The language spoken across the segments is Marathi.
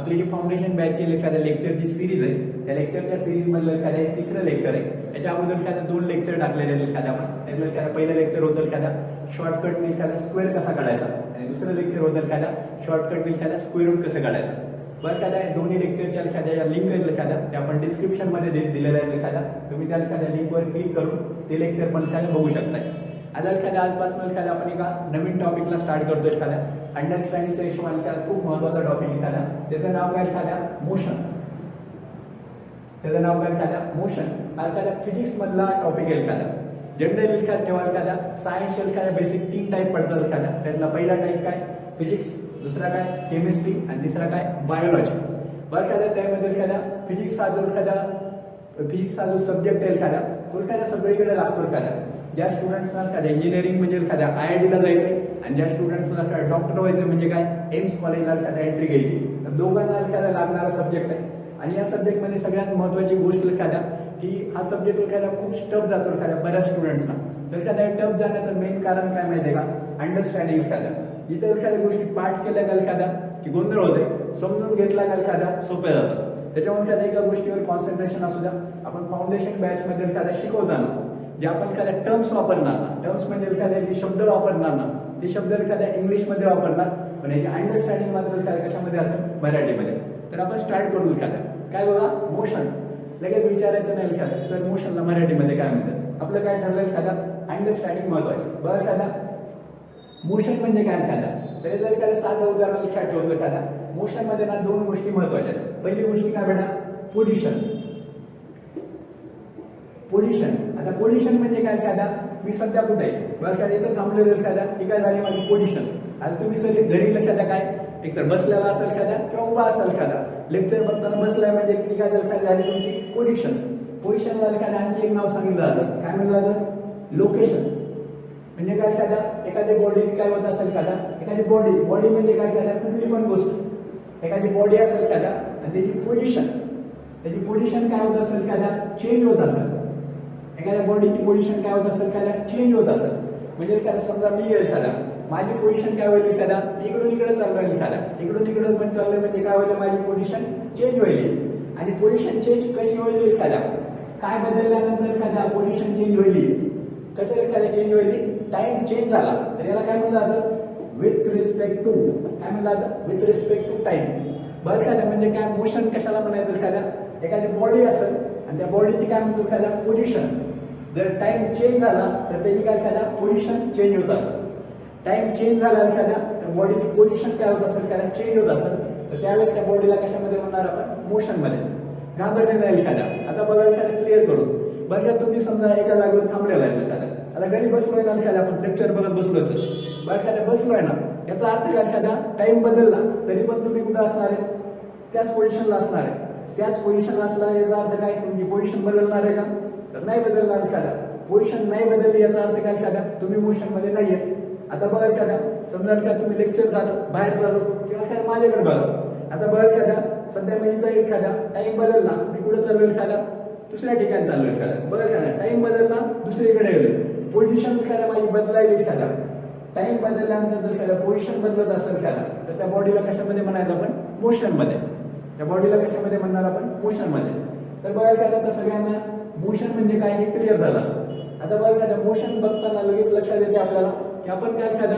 आपली जी फाउंडेशन बॅचची एखाद्या लेक्चरची सिरीज आहे, त्या लेक्चरच्या सिरीज मधलं एखाद्या तिसरं लेक्चर आहे. त्याच्या अगोदर एखाद्या 2 लेक्चर टाकलेले आहेत एखाद्या आपण. त्यातलं एखादा पहिलं लेक्चर होतं एखादा शॉर्टकटने एखादा स्क्वेअर कसा काढायचा, आणि दुसरं लेक्चर होतं एखादा शॉर्टकटने एखादा स्क्वेअर रूट कसं काढायचं. बरं एखाद्या दोन्ही लेक्चरच्या एखाद्या लिंक आहेत एखाद्या त्या आपण डिस्क्रिप्शन मध्ये दिलेल्या आहेत एखाद्या. तुम्ही त्या एखाद्या लिंकवर क्लिक करून ते लेक्चर पण एखाद्या बघू शकताय. आता एखाद्या आजपासून एखाद्या आपण एका नवीन टॉपिकला स्टार्ट करतो एखाद्या अंडरस्टँडिंगच्या हिशोबाने एखादा खूप महत्त्वाचा टॉपिक एखादा. त्याचं नाव काय एखाद्या मोशन. त्याचं नाव काय एखाद्या मोशन. हा एखाद्या फिजिक्स मधला टॉपिक आहे एखादा. जनरल एखादा ठेवा एखाद्या सायन्स एखाद्या बेसिक 3 टाईप पडतात एखाद्या. त्यातला पहिला टाईप काय फिजिक्स, दुसरा काय केमिस्ट्री आणि तिसरा काय बायोलॉजी. बरं एखाद्या त्यामध्ये एखाद्या फिजिक्स हा जो सब्जेक्ट आहे एखादा तो एखाद्या सगळीकडे लागतो एखाद्या. ज्या स्टुडंट्सना एखाद्या इंजिनिअरिंग म्हणजे एखाद्या IIT ला जायचंय आणि ज्या स्टुडंट्सना एखाद्या डॉक्टर व्हायचं म्हणजे काय एम्स कॉलेजला एखाद्या एंट्री घ्यायची, तर दोघांना एखाद्या लागणारा सब्जेक्ट आहे. आणि या सब्जेक्टमध्ये सगळ्यात महत्त्वाची गोष्ट एखाद्या की हा सब्जेक्ट एखाद्या खूप टफ जातो एखाद्या बऱ्याच स्टुडंट्सना. तर एखाद्या टफ जाण्याचं मेन कारण काय माहिती आहे का अंडरस्टँडिंग एखाद्या. इतर एखाद्या गोष्टी पाठ केल्या का एखाद्या की गोंधळ होते, समजून घेतला का एखाद्या सोप्या जातात. त्याच्यामुळे एखाद्या एका गोष्टीवर कॉन्सन्ट्रेशन असू द्या. आपण फाउंडेशन बॅच मध्ये एखाद्या शिकवताना जे आपण एखाद्या टर्म्स वापरणार ना, टर्म्स म्हणजे एखाद्या जे शब्द वापरणार ना ते शब्द एखाद्या इंग्लिशमध्ये वापरणार, पण याची अंडरस्टँडिंग मात्र एखाद्या कशामध्ये असेल मराठीमध्ये. तर आपण स्टार्ट करू एखाद्या काय बघा मोशन. लगेच विचारायचं नाही एखाद्या सर मोशनला मराठीमध्ये काय म्हणतात. आपलं काय ठरलं एखादा अंडरस्टँडिंग महत्वाची. बघा एखादा मोशन म्हणजे काय एखादा. तरी जर एखाद्या साधं उदाहरण लक्षात ठेवलं एखादा मोशन मध्ये ना 2 गोष्टी महत्वाच्या आहेत. पहिली गोष्ट काय बेटा पोझिशन. पोझिशन. आता पोझिशन म्हणजे काय एखादा मी सध्या कुठे आहे. बरं एखाद्या इथं थांबलेलं एखाद्या ही काय झाली माझी पोझिशन. आता तुम्ही सर घरी एखाद्या काय एकतर बसलेला असेल एखाद्या किंवा उभा असेल एखादा. लेक्चर बघताना बसलाय म्हणजे ती काय एखादी झाली तुमची पोझिशन. पोझिशनला एखाद्या आणखी एक नाव सांगितलं जातं. काय म्हणलं जातं लोकेशन. म्हणजे काय एखाद्या बॉडी काय होत असेल एखादी बॉडी म्हणजे काय कुठली पण गोष्ट एखादी बॉडी असेल एखाद्या आणि त्याची पोझिशन काय होत असेल चेंज होत असेल. एखाद्या बॉडीची पोझिशन काय होत असेल चेंज होत असेल. म्हणजे एखादा समजा मी एखादा माझी पोझिशन काय होईल एखादा इकडून इकडे चाललोय एखादा इकडून इकडे पण चाललोय म्हणजे काय होईल माझी पोझिशन चेंज होईल. आणि पोझिशन चेंज कशी होईल एखाद्या काय बदलल्यानंतर एखाद्या पोझिशन चेंज होईल. कसं एखाद्या चेंज होईल टाइम चेंज झाला तर याला काय म्हणलं जातं विथ रिस्पेक्ट टू. काय म्हणलं जातं विथ रिस्पेक्ट टू टाइम. बरं एखाद्या म्हणजे काय मोशन कशाला म्हणायचं एखाद्या एखादी बॉडी असेल आणि त्या बॉडीची काय म्हणतो एखाद्या पोझिशन. जर टाइम चेंज झाला तर त्याची काय एखाद्या पोझिशन चेंज होत असेल. टाइम चेंज झाला एखाद्या तर बॉडीची पोझिशन काय होत असेल एखाद्या चेंज होत असेल तर त्यावेळेस त्या बॉडीला कशामध्ये म्हणणार आपण मोशन मध्ये. घाबरले नाही एखाद्या. आता बघा एखाद्या क्लिअर करून. बरं तुम्ही समजा एका जागेवर थांबलेला आहे एखाद्या. आता घरी बसलोय ना एखाद्या आपण लेक्चर बघत बसलो असेल. बरं एखाद्या बसलोय ना याचा अर्थ काय एखाद्या टाइम बदलला तरी पण तुम्ही कुठं असणार आहे त्याच पोझिशनला असणार आहे. त्याच पोझिशनला असला याचा अर्थ काय तुमची पोझिशन बदलणार आहे का तर नाही बदलणार एखादा. पोझिशन नाही बदलली याचा अर्थ काय एखादा तुम्ही मोशन मध्ये नाहीये. आता बघा एखाद्या समजा एखादा तुम्ही लेक्चर झालं बाहेर चालू किंवा एखाद्या माझ्याकडे बघा. आता बघा एखाद्या सध्या मी इथं एखाद्या टाइम बदलला मी कुठं चाललो एखाद्या दुसऱ्या ठिकाणी चाललो एखाद्या. बघा एखाद्या टाइम बदलला दुसरीकडे गेलो. पोझिशन एखाद्या माझी बदलायली एखाद्या. टाइम बदलल्यानंतर जर एखाद्या पोझिशन बदलत असेल एखादा तर त्या बॉडीला कशामध्ये म्हणायचं आपण मोशन मध्ये. त्या बॉडीला कशामध्ये म्हणणार आपण मोशन मध्ये. तर बघा एखाद्या आता सगळ्यांना मोशन म्हणजे काय हे क्लिअर झालं असतं. आता बघा एखाद्या मोशन बघताना लगेच लक्षात येते आपल्याला की आपण काय एखाद्या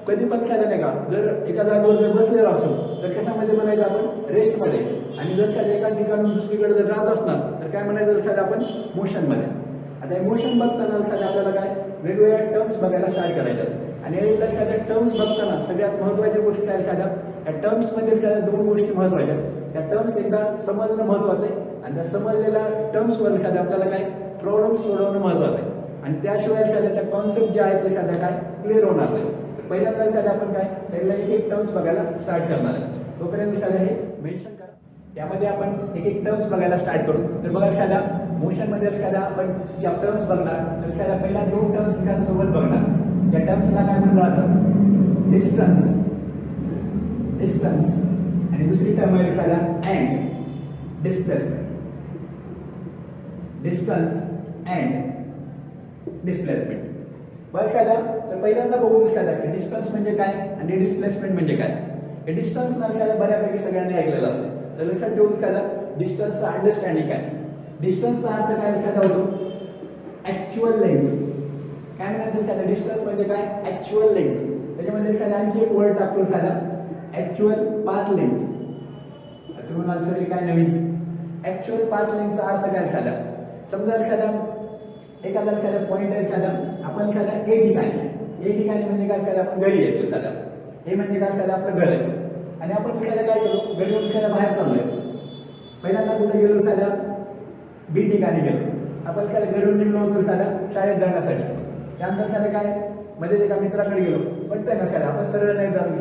कधी पण काय नाही का जर एका जागेवर जर बसलेला असो तर कशामध्ये म्हणायचं आपण रेस्टमध्ये. आणि जर एखाद्या एका ठिकाणून दुसरीकडे जर जात असणार तर काय म्हणायचं एखाद्या आपण मोशन मध्ये. आता इमोशन बघताना एखाद्या आपल्याला काय वेगवेगळ्या टर्म्स बघायला स्टार्ट करायच्या. आणि एखाद्या टर्म्स बघताना सगळ्यात महत्वाची गोष्ट काय एखाद्या या टर्म्स मध्ये एखाद्या 2 गोष्टी महत्वाच्या. त्या टर्म्स एकदा समजणं महत्वाचं आहे आणि त्या समजलेल्या टर्म्सवर एखाद्या आपल्याला काय प्रॉब्लेम सोडवणं महत्वाचं आहे. आणि त्याशिवाय एखाद्या त्या कॉन्सेप्ट ज्या आहेत एखाद्या काय क्लिअर होणार नाही. तर पहिल्यांदा एखाद्या आपण काय पहिला एक टर्म्स बघायला स्टार्ट करणार आहे. तोपर्यंत एखाद्या हे मेन्शन करा. त्यामध्ये आपण एक टर्म्स बघायला स्टार्ट करू. तर बघा एखाद्या मोशन मध्ये एखाद्या आपण ज्या टर्म्स बघणार तर एखाद्या पहिल्या 2 टर्म्स एखाद्या सोबत बघणार. या टर्म्सला काय म्हणलं जातं डिस्टन्स. आणि दुसरी टर्म आहे एखाद्या and displacement. Distance and displacement. बघा एखाद्या तर पहिल्यांदा बघू एखाद्या डिस्टन्स म्हणजे काय आणि डिस्प्लेसमेंट म्हणजे काय. हे डिस्टन्स एखाद्या बऱ्यापैकी सगळ्यांनी ऐकलेलं असतं. तर लक्षात ठेवून एखादा डिस्टन्सचा अंडरस्टँडिंग काय, डिस्टन्सचा अर्थ काय एखादा होतो ऍक्च्युअल लेंथ. काय म्हणायचं एखादा डिस्टन्स म्हणजे काय ऍक्च्युअल लेंथ. त्याच्यामध्ये एखादा आणखी एक वर्ड टाकतो एखादा ऍक्च्युअल पाथ लेंथ. तुम्ही मला सगळे काय नवीन ऍक्च्युअल पाथ लेंथचा अर्थ काय एखादा समजा एखादा पॉइंट आहे एखादा आपण एखादा ए ठिकाणी म्हणजे काय एखादा आपण घरी येतो एखादा ए म्हणजे काय एखादा आपलं घर आहे आणि आपण एखादा काय केलो घरी एखादा बाहेर चाललोय. पहिल्यांदा कुठे गेलो एखादा बी ठिकाणी गेलो. आपण एखाद्या घरून निघलो होतो एखादा शाळेत जाण्यासाठी. त्यानंतर एखादा काय मध्ये एका मित्राकडे गेलो पण त्या एखादा आपण सरळ नाही जातो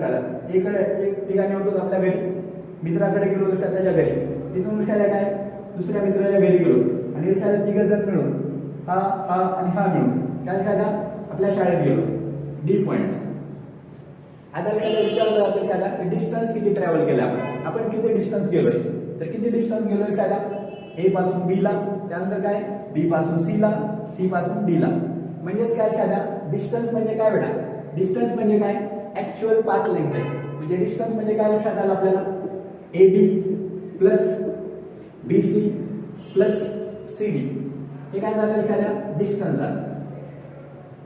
एखादा एक ठिकाणी होतो आपल्या घरी मित्राकडे गेलो एखाद्या त्याच्या घरी. तिथून एखाद्या काय दुसऱ्या मित्राच्या घरी गेलो आणि एखाद्या 3 जण मिळून हा आणि हा मिळून काय एखादा आपल्या शाळेत गेलो डी पॉइंट. आता एखादा विचारलं जातं एखादा डिस्टन्स किती ट्रॅव्हल केला आपण किती डिस्टन्स गेलोय. तर किती डिस्टन्स गेलोय एखादा ए पासून बी ला, त्यानंतर काय बी पासून सी ला, सी पासून डी ला. म्हणजेच काय एखादा डिस्टन्स म्हणजे काय बेटा डिस्टन्स म्हणजे काय ऍक्च्युअल पाथ लेंथ आहे. म्हणजे डिस्टन्स म्हणजे काय लक्षात आलं आपल्याला A B plus B C plus C D हे काय झालं एखाद्या डिस्टन्स झालं.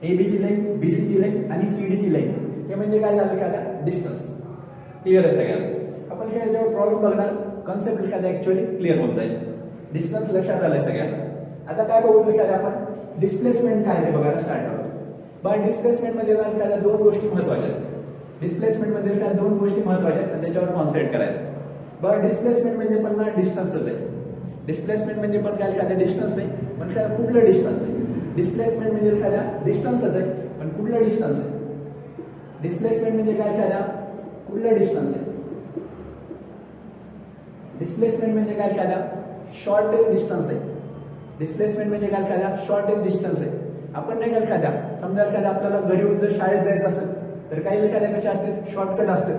ए बी ची लेंथ बी सी ची लेंथ आणि सी डी ची लेंथ हे म्हणजे काय झालं एखादा डिस्टन्स. क्लिअर आहे सगळ्याला. आपण काय जेव्हा प्रॉब्लेम बघणार कॉन्सेप्ट एखादा ऍक्च्युअली क्लिअर होत जाईल. डिस्टन्स लक्षात आलंय सगळ्यांना. आता काय बघू एखादा आपण डिस्प्लेसमेंट काय आहे ते बघायला स्टार्ट करतो. बघा डिस्प्लेसमेंट मध्ये एखाद्या 2 गोष्टी महत्वाच्या आहेत. डिस्प्लेसमेंट मध्ये एखाद्या 2 गोष्टी महत्वाच्या आहेत आणि त्याच्यावर कॉन्सन्ट्रेट करायचं. बघा डिस्प्लेसमेंट म्हणजे पण डिस्टन्सच आहे. डिस्प्लेसमेंट म्हणजे पण काय एखादा डिस्टन्स आहे पण काय कुठलं डिस्टन्स आहे. डिस्प्लेसमेंट म्हणजे एखादा डिस्टन्सच आहे पण कुठलं डिस्टन्स आहे. डिस्प्लेसमेंट म्हणजे काय एखादा कुठलं डिस्टन्स आहे. डिस्प्लेसमेंट म्हणजे काय एखादा शॉर्टेज डिस्टन्स आहे. डिस्प्लेसमेंट म्हणजे काय एखादा शॉर्टेज डिस्टन्स आहे. आपण नाही का एखाद्या समजा एखाद्या आपल्याला घरी जर शाळेत जायचं असेल तर काही एखाद्या कशा असतात शॉर्टकट असतात.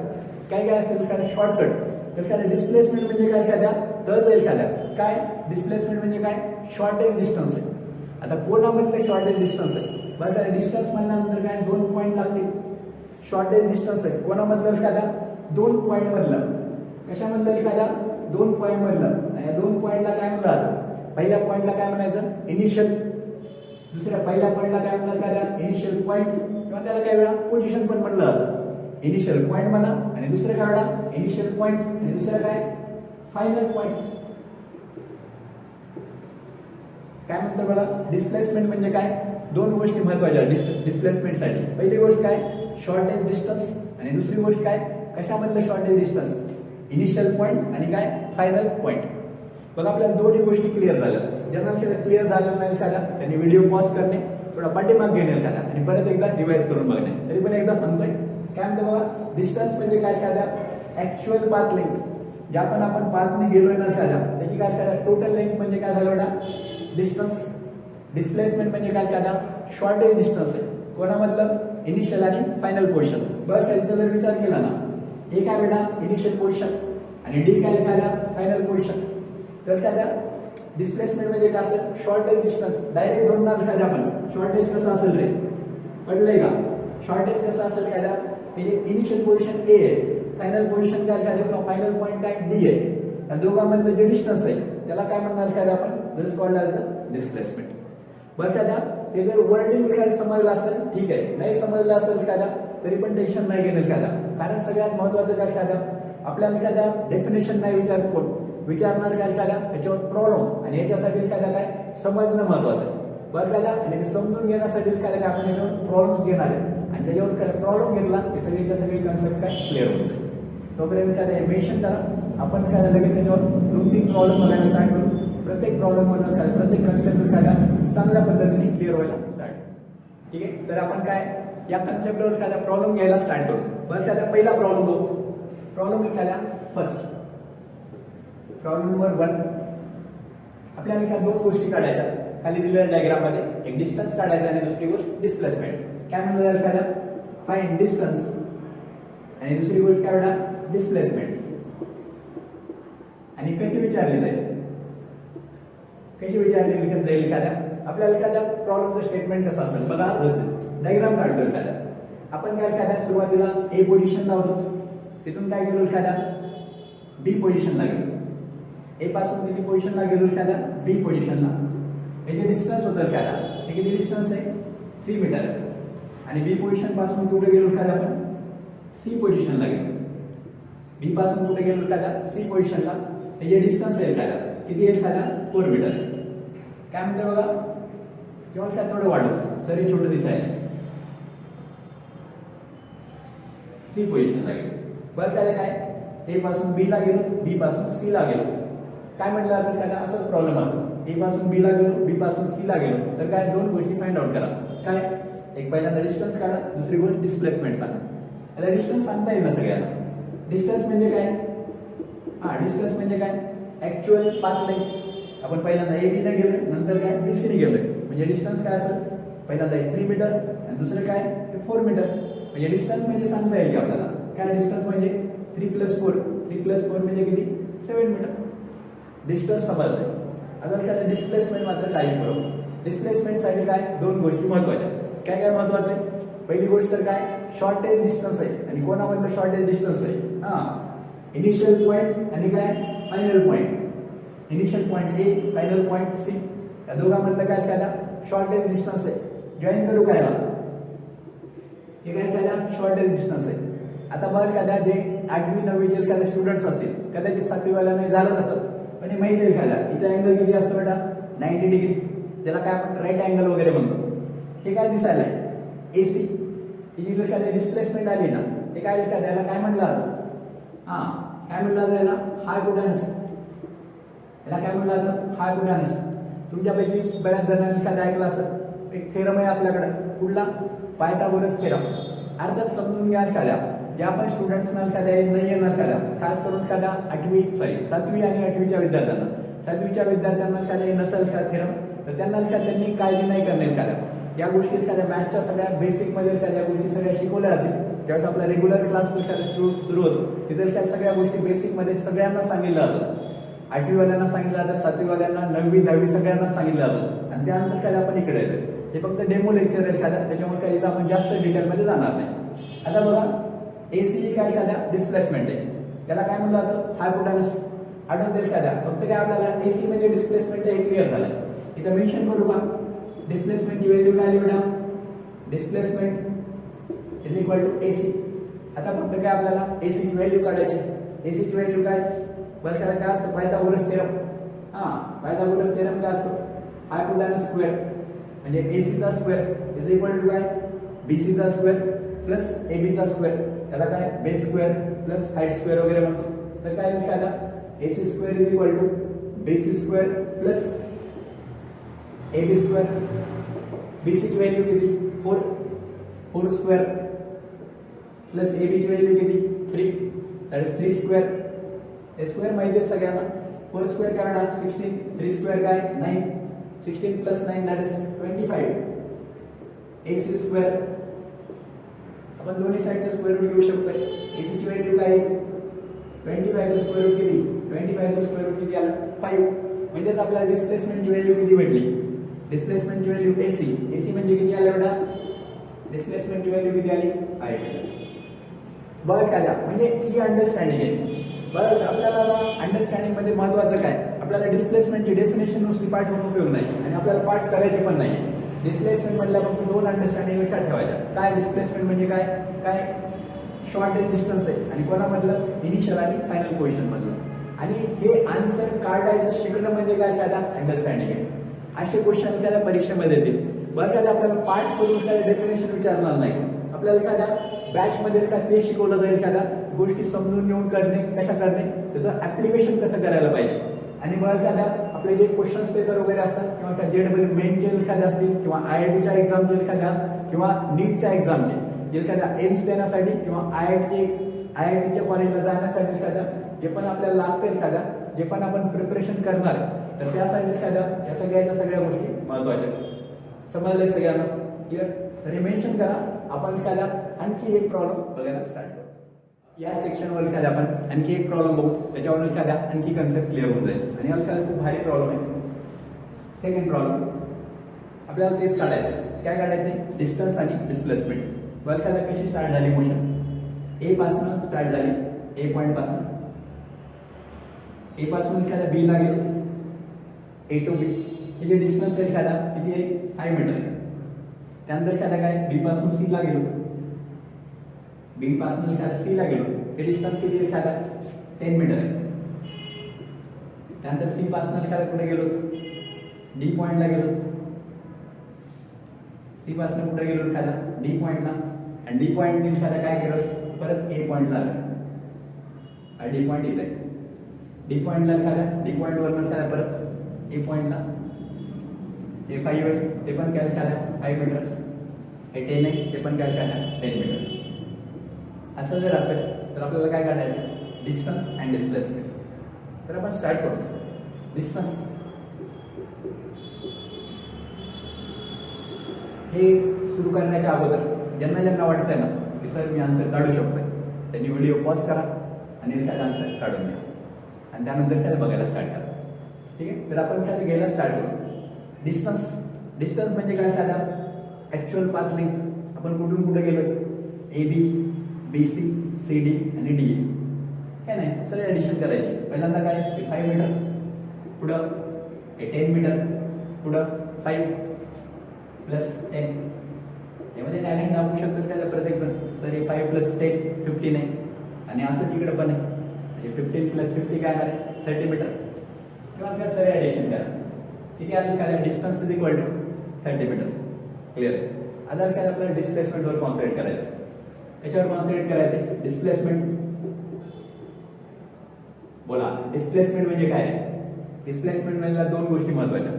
काही काय असतात एखाद्या शॉर्टकट. एखाद्या डिस्प्लेसमेंट म्हणजे काय एखाद्या तच एखाद्या काय डिस्प्लेसमेंट म्हणजे काय शॉर्टेज डिस्टन्स आहे. आता कोणामधलं शॉर्टेज डिस्टन्स आहे बरं काय डिस्टन्स म्हणल्यानंतर काय 2 पॉईंट लागतील. शॉर्टेज डिस्टन्स आहे कोणामधलं एखाद्या 2 पॉईंट मधलं. कशामधलं एखाद्या 2 पॉईंट मधलं. आणि या 2 पॉईंटला काय म्हणलं जातं पहिल्या पॉईंटला काय म्हणायचं इनिशियल. दुसऱ्या पहिल्या पॉईंटला काय म्हणतात एखाद्या इनिशियल पॉईंट किंवा त्याला काही वेळा पोझिशन पण म्हणलं जातं. इनिशियल पॉईंट म्हणा आणि दुसरं काय वेळा इनिशियल पॉईंट आणि दुसरं काय फायनल पॉईंट. काय म्हणतो बघा डिस्प्लेसमेंट म्हणजे काय 2 गोष्टी महत्वाच्या डिस्प्लेसमेंटसाठी. पहिली गोष्ट काय शॉर्टेज डिस्टन्स आणि दुसरी गोष्ट काय कशामधलं शॉर्टेज डिस्टन्स इनिशियल पॉईंट आणि काय फायनल पॉईंट. बघा आपल्याला दोन्ही गोष्टी क्लिअर झाल्या. ज्यांना क्लिअर झालेलं नाही एखादा त्यांनी व्हिडिओ पॉज करणे थोडा पाठीमाग घेणे एखादा आणि परत एकदा रिवाइज करून बघणे. तरी पण एकदा सांगतोय काय म्हणतो बघा डिस्टन्स म्हणजे काय एखाद्या ऍक्च्युअल पाथ लेंथ. ज्या पण आपण पाथने गेलोय ना एखाद्या त्याची काय एखाद्या टोटल लेंथ म्हणजे काय झालं बेटा डिस्टन्स. डिस्प्लेसमेंट म्हणजे काय एखादा शॉर्टेज डिस्टन्स आहे कोणामधलं इनिशियल आणि फायनल पोझिशन. बस इथं जर विचार केला ना ए काय बेटा इनिशियल पोझिशन आणि डी काय एखाद्या फायनल पोझिशन. तर एखाद्या डिस्प्लेसमेंट म्हणजे काय असेल शॉर्टेज डिस्टन्स. डायरेक्ट जोडणार एखाद्या आपण शॉर्टेज कसं असेल रे पडलंय का. शॉर्टेज कसं असेल एखाद्या म्हणजे इनिशियल पोझिशन ए आहे फायनल पोझिशन काय एखाद्या किंवा फायनल पॉईंट काय डी आहे. या दोघांमधलं जे डिस्टन्स आहे त्याला काय म्हणणार एखाद्या आपण दिस कॉल्ड ॲज द डिस्प्लेसमेंट. बरं एखाद्या ते जर वर्डिंग एखाद्या समजलं असेल ठीक आहे. नाही समजलं असेल एखाद्या तरी पण टेन्शन नाही घेणं एखाद्या. कारण सगळ्यात महत्वाचं काय एखाद्या आपल्याला एखाद्या डेफिनेशन नाही विचारणार काय एखाद्या त्याच्यावर प्रॉब्लेम आणि याच्यासाठी एखाद्या काय समजणं महत्वाचं आहे. बरं एखाद्या आणि ते समजून घेण्यासाठी एखाद्या काय आपण याच्यावर प्रॉब्लेम्स घेणार आहे आणि त्याच्यावर एखादा प्रॉब्लेम घेतला की सगळीच्या सगळी कन्सेप्ट काय क्लिअर होऊन जाईल. तोपर्यंत एखाद्या मेन्शन करा आपण एखाद्या लगेच त्याच्यावर 2-3 प्रॉब्लेम बघायला स्टार्ट करू. प्रत्येक प्रॉब्लेम मधून प्रत्येक कन्सेप्ट एखाद्या चांगल्या पद्धतीने क्लिअर व्हायला स्टार्ट. ठीक आहे तर आपण काय या कन्सेप्टवर एखादा प्रॉब्लेम घ्यायला स्टार्ट करू. बरं एखादा पहिला प्रॉब्लेम बघू. प्रॉब्लेम एखाद्या फर्स्ट प्रॉब्लेम नंबर 1 आपल्याला एखाद्या 2 गोष्टी काढायच्या. खाली दिलेल्या डायग्राम मध्ये एक डिस्टन्स काढायचा आणि दुसरी गोष्ट डिस्प्लेसमेंट. काय म्हणलं एखाद्या फाइंड डिस्टन्स आणि दुसरी गोष्ट काय बेटा डिस्प्लेसमेंट. आणि कशी विचारली जाईल एखाद्या आपल्याला एखाद्या प्रॉब्लेमचं स्टेटमेंट कसं असेल बघा. डायग्राम काढतो एखाद्या आपण काय एखाद्या सुरुवातीला ए पोझिशन लावतो तिथून काय गेलो एखाद्या बी पोझिशनला गेलो. ए पासून किती पोझिशनला गेलो एखादा बी पोझिशनला, हे जे डिस्टन्स होतं एखादा हे किती डिस्टन्स आहे 3 मीटर, आणि बी पोझिशन पासून कुठे गेलो एखादा आपण सी पोझिशनला गेलो, बी पासून कुठे गेलो एखादा सी पोझिशनला, हे जे डिस्टन्स आहे एखादा किती आहे एखादा 4 मीटर. काय म्हणते बघा किंवा काय थोडं वाढवतो सर हे छोटं दिसायला सी पोझिशनला गेलो. बरं काय काय ए पासून बी ला गेलो बी पासून सी ला गेलो, काय म्हटलं तर काय असाच प्रॉब्लेम असेल ए पासून बी ला गेलो बी पासून सी ला गेलो तर काय दोन गोष्टी फाइंड आउट करा. काय एक पहिल्यांदा डिस्टन्स काढा, दुसरी गोष्ट डिस्प्लेसमेंट सांगा. याला डिस्टन्स सांगता येईल ना सगळ्यांना. डिस्टन्स म्हणजे काय, डिस्टन्स म्हणजे काय ऍक्च्युअल पाथ लेंथ. आपण पहिल्यांदा ए बी ला गेलोय नंतर काय बी सी ला गेलोय म्हणजे डिस्टन्स काय असेल पहिल्यांदा 3 मीटर आणि दुसरं काय 4 मीटर. म्हणजे डिस्टन्स म्हणजे सांगता येईल की आपल्याला काय डिस्टन्स म्हणजे 3 + 4 3 + 4 म्हणजे किती 7 मीटर. डिस्टन्स समजलंय. आता काय डिस्प्लेसमेंट मात्र काय करू. डिस्प्लेसमेंट साठी काय दोन गोष्टी महत्त्वाच्या. काय काय महत्त्वाचं आहे, पहिली गोष्ट तर काय शॉर्टेज डिस्टन्स आहे आणि कोणामधलं शॉर्टेज डिस्टन्स आहे इनिशियल पॉइंट आणि काय final point. Initial point A final point C या दोघांमधलं काय काय शॉर्टेज डिस्टन्स आहे. जॉईन करू काय हे काय काय शॉर्टेज डिस्टन्स आहे. आता बघ काय जे 8वी 9वी जे एखाद्या स्टुडंट्स असतील कदाचित 7वी वाला नाही झालं नसतं पण हे माहिती आहे एखादा इथे अँगल किती असतो बेटा 90 डिग्री, ज्याला काय आपण राईट अँगल वगैरे म्हणतो. हे काय दिसायला आहे एसी ही जी एखाद्या डिस्प्लेसमेंट आली ना ते काय एखाद्याला काय म्हणलं जातं काय म्हणलं जातं याला हायपोटेनस. याला काय म्हणलं जातं हायपोटेनस. तुमच्यापैकी बऱ्याच जणांनी एखादा ऐकलं असं एक थेरम आहे आपल्याकडे कुठला पायथागोरस थेरम. अर्थात समजून घ्या एखाद्या ज्या पण स्टुडंट्सना एखाद्या नाही येणार एखाद्या खास करून एखाद्या 7वी आणि 8वीच्या विद्यार्थ्यांना 7वीच्या विद्यार्थ्यांना एखाद्या नसेल एखादा थेरम तर त्यांना त्यांनी काळजी नाही करणार एखाद्या या गोष्टी एखाद्या मॅथच्या सगळ्या बेसिकमध्ये एखाद्या गोष्टी सगळ्या शिकवल्या जातील. ज्यावेळेस आपला रेग्युलर क्लास एखादा सुरू होतो तिथे काय सगळ्या गोष्टी बेसिकमध्ये सगळ्यांना सांगितलं जातं. 8वी वाल्यांना सांगितलं जातं, 7वी वाल्यांना 9वी 10वी सगळ्यांना सांगितलं जातं आणि त्यानंतर काय आपण इकडे येतो. हे फक्त डेमो लेक्चर आहे एखाद्या त्याच्यामुळे काही इथं आपण जास्त डिटेलमध्ये जाणार नाही. आता बघा एसी काय एखाद्या डिस्प्लेसमेंट आहे त्याला काय म्हणलं जातं हायपोटेनस. आठवते एखाद्या फक्त काय आपल्याला एसी म्हणजे डिस्प्लेसमेंट हे क्लिअर झालं. इथं मेन्शन करू का डिस्प्लेसमेंटची व्हॅल्यू काय लिहूया displacement is equal to AC. आता फक्त काय आपल्याला एसीची व्हॅल्यू काढायची. एसीची व्हॅल्यू काय बरं काय असतं पायथागोरस थेरम. पायथागोरस थेरम काय असतो हायपोटेनस स्क्वेअर म्हणजे एसीचा स्क्वेअर इज इक्वल टू काय बीसीचा स्क्वेअर प्लस एबीचा स्क्वेअर. त्याला काय base square plus height square वगैरे म्हणतो. तर काय लिहायला AC square is equal to BC square plus AB square. बीसीची व्हॅल्यू किती 4 स्क्वेअर प्लस एबीची व्हॅल्यू किती 3 दॅट इज 3 स्क्वेअर. हे स्क्वेअर माहिती आहे सगळ्यांना. 4 स्क्वेअर काय होणार 16 3 स्क्वेअर काय 9 16 plus 9 that is 25. AC square आपण दोन्ही साईडचा स्क्वेअर रूट घेऊ शकतो. एसीची व्हॅल्यू काय 25चं स्क्वेअर रूट किती 25चं स्क्वेअर रूट किती आलं 5. म्हणजेच आपल्याला डिस्प्लेसमेंटची व्हॅल्यू किती भेटली डिस्प्लेसमेंटची व्हॅल्यू एसी म्हणजे किती आलं एवढा डिस्प्लेसमेंटची व्हॅल्यू किती आली 5. बरं का म्हणजे ही अंडरस्टँडिंग आहे. बरं आपल्याला अंडरस्टँडिंग मध्ये महत्वाचं काय आपल्याला डिस्प्लेसमेंटची डेफिनेशन नुसती पाठ म्हणून उपयोग नाही आणि आपल्याला पाठ करायची पण नाही. डिस्प्लेसमेंट म्हटलं फक्त दोन अंडरस्टँडिंग लक्षात ठेवायच्या. काय डिस्प्लेसमेंट म्हणजे काय काय शॉर्टेज डिस्टन्स आहे आणि कोणामधलं इनिशियल आणि फायनल पोझिशन मधलं. आणि हे आन्सर काढायचं शिकणं म्हणजे काय त्याला अंडरस्टँडिंग आहे. असे क्वेश्चन आपल्याला परीक्षेमध्ये येतील. बरं काय आपल्याला पाठ करून काय डेफिनेशन विचारणार नाही. आपल्याला एखाद्या बॅचमध्ये का ते शिकवलं जाईल एखाद्या गोष्टी समजून घेऊन करणे कशा करणे त्याचं ऍप्लिकेशन कसं करायला पाहिजे. आणि मग एखाद्या आपले जे क्वेश्चन्स पेपर वगैरे असतात किंवा जेडब्ल्यू मेनचे एखाद्या असतील किंवा IITच्या एक्झामचे एखाद्या किंवा नीटच्या एक्झामचे एखाद्या एम्स देण्यासाठी किंवा IITच्या कॉलेजला जाण्यासाठी एखाद्या जे पण आपल्याला लागतं एखाद्या जे पण आपण प्रिपरेशन करणार तर त्यासाठी एखाद्या या सगळ्या गोष्टी महत्वाच्या. समजलंय सगळ्यांना क्लिअर. तर हे मेन्शन करा. आपण एखाद्या आणखी एक प्रॉब्लेम बघायला स्टार्ट करू. या सेक्शनवर एखाद्या आपण आणखी एक प्रॉब्लेम बघू त्याच्यावर एखाद्या आणखी कन्सेप्ट क्लिअर होऊन जाईल. आणि एखादा खूप भारी प्रॉब्लेम आहे. सेकंड प्रॉब्लेम आपल्याला तेच काढायचं. काय काढायचं डिस्टन्स आणि डिस्प्लेसमेंट. बरं एखाद्या कशी स्टार्ट झाली मोशन ए पासून स्टार्ट झाली ए पॉइंट पासून ए पासून एखाद्या बी ला गेलो, ए टू बी, हे जे डिस्टन्स आहे एखादा किती आहे 5 मीटर आहे. त्यानंतर एखादा काय बी पासून सी ला गेलो, बी पासून एखादा सी ला गेलो, हे डिस्टन्स किती आहे एखादा 10 मीटर आहे. त्यानंतर सी पासून एखादा कुठे गेलो, डी पॉइंटला गेलो, सी पासून कुठे गेलो एखादा डी पॉइंटला, आणि डी पॉइंट एखादा काय गेलो परत ए पॉइंटला आला, डी पॉइंट येत आहे. डी पॉइंटला एखादा डी पॉइंट वरून एखादा परत ए पॉइंटला, हे 5 आहे ते पण काय एखादा 5 मीटर, हे 10 आहे ते पण काय एखादा 10 मीटर. असं जर असेल तर आपल्याला काय काढायचं डिस्टन्स अँड डिस्प्लेसमेंट. तर आपण स्टार्ट करतो. डिस्टन्स हे सुरू करण्याच्या अगोदर ज्यांना ज्यांना वाटतंय ना की सर मी आन्सर काढू शकतोय, त्यांनी व्हिडिओ पॉज करा आणि एखादा आन्सर काढून घ्या आणि त्यानंतर त्याला बघायला स्टार्ट करा. ठीक आहे. तर आपण त्याला घ्यायला स्टार्ट करू. डिस्टन्स, डिस्टन्स म्हणजे काय एखादा ऍक्च्युअल पाथ लेंथ. आपण कुठून कुठे गेलोय, A B, B C, C D आणि डी ए. काय नाही सगळे ऍडिशन करायचे. पहिल्यांदा काय 5 मीटर, पुढं 10 मीटर, पुढं 5 प्लस 10. यामध्ये टॅलेंट दाखवू शकतो त्याला प्रत्येक जण. सर हे 5 प्लस 10 15 आहे, आणि असं तिकडे पण आहे म्हणजे 15 प्लस 50 काय आहे 30 मीटर. किंवा काय सर ऍडिशन करा. ठीक आहे. आता काय distance is equal to 30 metre. Clear आहे. आता काय आपल्याला डिस्प्लेसमेंटवर कॉन्सन्ट्रेट करायचं. याच्यावर कॉन्सन्ट्रेट करायचं. डिस्प्लेसमेंट बोला. डिस्प्लेसमेंट म्हणजे काय आहे? डिस्प्लेसमेंट मधल्या 2 गोष्टी महत्वाच्या,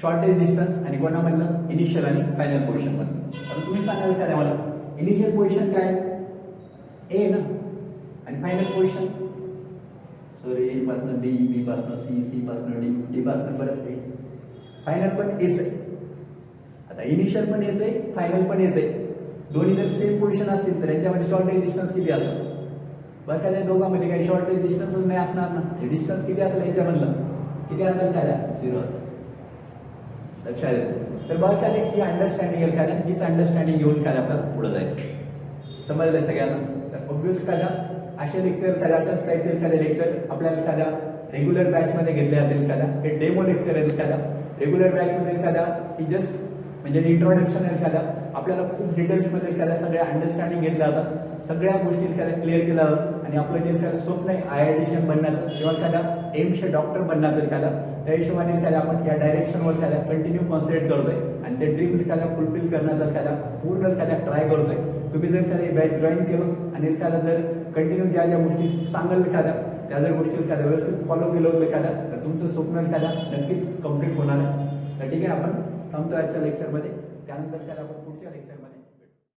शॉर्टेज डिस्टन्स आणि कोणामधलं इनिशियल आणि फायनल पोझिशन मधलं. पण तुम्ही सांगाल का मला इनिशियल पोझिशन काय ए ना, आणि फायनल पोझिशन सर ए पासून बी, बी पासून सी, सी पासून डी, डी पासून परत ए. फायनल पण एच आहे. आता इनिशियल पण एच आहे, फायनल पण एच आहे. दोन्ही जर सेम पोझिशन असतील तर यांच्यामध्ये शॉर्टेज डिस्टन्स किती असेल? बरं का, त्या दोघांमध्ये काही शॉर्टेज डिस्टन्स नाही असणार ना. डिस्टन्स किती असेल यांच्यामधलं? किती असेल काय? 0 असेल. लक्षात येतं. तर बघा काय ही अंडरस्टँडिंग आहे काय, हीच अंडरस्टँडिंग घेऊन काय आपल्याला पुढे जायचं. समजलं सगळ्यांना? तर ऑब्व्हियस काय असे लेक्चर एखाद्या अशाच टाईपचे एखादे लेक्चर आपल्याला एखाद्या रेग्युलर बॅचमध्ये घेतले जातील. एखाद्या हे डेमो लेक्चर आहे. एखाद्या रेग्युलर बॅचमध्ये एखाद्या ही जस्ट म्हणजे इंट्रोडक्शन आहे. एखाद्या आपल्याला खूप डिटेल्समध्ये एखाद्या सगळ्या अंडरस्टँडिंग घेतल्या जातात, सगळ्या गोष्टी एखाद्या क्लिअर केल्या जातात, आणि आपलं जे एखादं स्वप्न आहे IIT बनण्याचं किंवा एखाद्या एम्सचे डॉक्टर बनण्याचं एखाद्या, त्या हिशोबाने एखाद्या आपण या डायरेक्शनवर एखाद्या कंटिन्यू कॉन्सन्ट्रेट करतोय आणि ते ड्रीम एखाद्या फुलफिल करण्याचा एखाद्या पूर्ण एखाद्या ट्राय करतोय. तुम्ही जर एखादी बॅच जॉईन केलं आणि एखादा जर कंटिन्यू ज्या ज्या गोष्टी सांगाल एखाद्या त्या जर गोष्टी एखाद्या व्यवस्थित फॉलो केलं होतं एखाद्या, तर तुमचं स्वप्न एखाद्या नक्कीच कम्प्लीट होणार आहे. तर ठीक आहे, आपण थांबतो आजच्या लेक्चरमध्ये. त्यानंतर त्याला आपण पुढच्या लेक्चरमध्ये